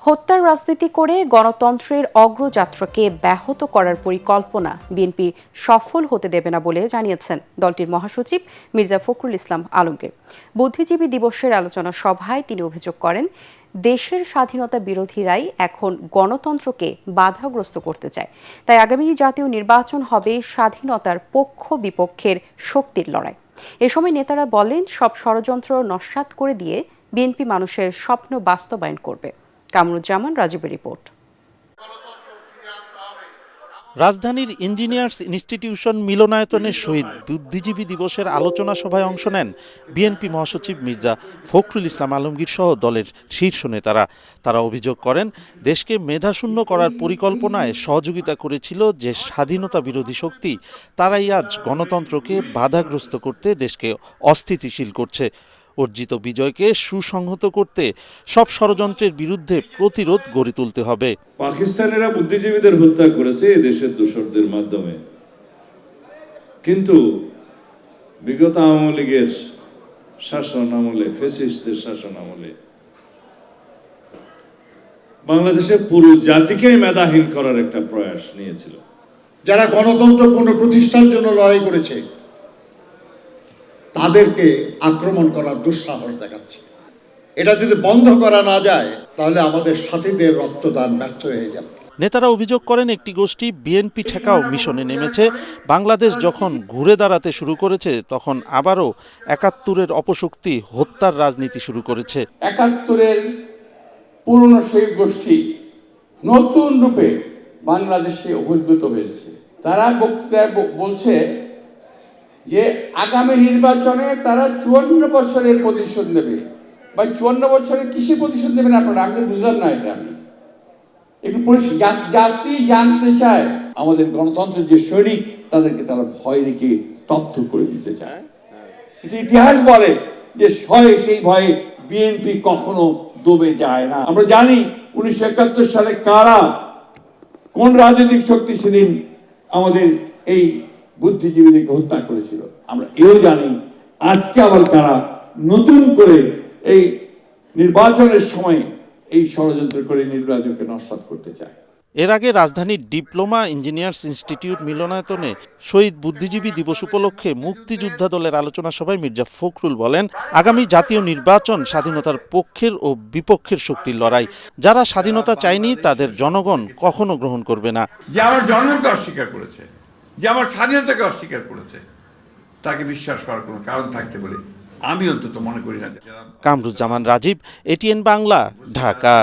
হত্যার রাজনীতি করে গণতন্ত্রের অগ্রযাত্রাকে ব্যাহত করার পরিকল্পনা বিএনপি সফল হতে দেবে না বলে জানিয়েছেন দলটির মহাসচিব মির্জা ফখরুল ইসলাম আলমগীর। বুদ্ধিজীবী দিবসের আলোচনা সভায় তিনি অভিযোগ করেন, দেশের স্বাধীনতা বিরোধীরাই এখন গণতন্ত্রকে বাধাগ্রস্ত করতে চায়। তাই আগামী জাতীয় নির্বাচন হবে স্বাধীনতার পক্ষ বিপক্ষের শক্তির লড়াই। এ সময় নেতারা বলেন, সব ষড়যন্ত্র নস্যাৎ করে দিয়ে বিএনপি মানুষের স্বপ্ন বাস্তবায়ন করবে। কামরুজ্জামান রাজীবের রিপোর্ট। রাজধানীর ইঞ্জিনিয়ার্স ইনস্টিটিউশন মিলনায়তনে শহীদ বুদ্ধিজীবী দিবসের আলোচনা সভায় অংশ নেন বিএনপি মহাসচিব মির্জা ফখরুল ইসলাম আলমগীর সহ দলের শীর্ষ নেতারা। তারা অভিযোগ করেন, দেশকে মেধাশূন্য করার পরিকল্পনায় সহযোগিতা করেছিল যে স্বাধীনতা বিরোধী শক্তি, তারাই আজ গণতন্ত্রকে বাধাগ্রস্ত করতে দেশকে অস্থিতিশীল করছে। অর্জিত বিজয়কে সুসংহত করতে সব ষড়যন্ত্রের বিরুদ্ধে প্রতিরোধ গড়ে তুলতে হবে। পাকিস্তানিরা বুদ্ধিজীবীদের হত্যা করেছে এই দেশের দোসরদের মাধ্যমে, কিন্তু বিগত আওয়ামী লীগের শাসন আমলে, ফ্যাসিস্টদের শাসন আমলে বাংলাদেশের পুরো জাতিকেই মেধাহীন করার একটা প্রয়াস নিয়েছিল। যারা গণতন্ত্র পুনঃপ্রতিষ্ঠার জন্য লড়াই করেছে তাদেরকে আক্রমণ করার দুঃসাহস দেখাচ্ছে। এটা যদি বন্ধ করা না যায় তাহলে আমাদের সাথীদের রক্তদান ব্যর্থ হয়ে যাবে। নেতারা অভিযোগ করেন, একটি গোষ্ঠী বিএনপি ঠেকাও মিশনে নেমেছে। বাংলাদেশ যখন ঘুরে দাঁড়াতে শুরু করেছে, তখন আবারও ৭১-এর অপশক্তি হত্যার রাজনীতি শুরু করেছে। ৭১-এর পুরনো সেই গোষ্ঠী নতুন রূপে বাংলাদেশে অভিভূত হয়েছে। তারা বক্তৃতায় বলছে যে আগামী নির্বাচনে তারা ৫৪ বছরের প্রতিশোধ নেবে। বা ৫৪ বছরের কিসে প্রতিশোধ নেবেন আপনারা? আমি বুঝলাম না এটা। আমি একটু জাতি জানতে চায়। আমাদের গণতন্ত্রের যে সৈনিক, তাদেরকে তারা ভয় দেখে স্তব্ধ করে দিতে চায়। কিন্তু ইতিহাস বলে যে সেই ভয়ে বিএনপি কখনো দবে যায় না। আমরা জানি ১৯৭১ সালে কারা, কোন রাজনৈতিক শক্তি সেদিন আমাদের এই বুদ্ধিজীবীদেরকে হত্যা করেছিল। আমরা এও জানি আজকে আবার কারা নতুন করে এই নির্বাচনের সময় এই ষড়যন্ত্র করে নির্বাচনকে নস্যাৎ করতে চায়। এর আগে রাজধানীর ডিপ্লোমা ইঞ্জিনিয়ার্স ইনস্টিটিউট মিলনায়তনে শহীদ বুদ্ধিজীবী দিবস উপলক্ষে মুক্তিযোদ্ধা দলের আলোচনা সভায় মির্জা ফখরুল বলেন, আগামী জাতীয় নির্বাচন স্বাধীনতার পক্ষের ও বিপক্ষের শক্তির লড়াই। যারা স্বাধীনতা চায়নি তাদের জনগণ কখনো গ্রহণ করবে না। যে আমার জন্মকে অস্বীকার করেছে, যে আমার স্বাধীনতাকে অস্বীকার করেছে, তাকে বিশ্বাস করার কোনো কারণ থাকতে বলে আমি অন্তত মনে করি না। কামরুজ্জামান রাজীব, এটিএন বাংলা, ঢাকা।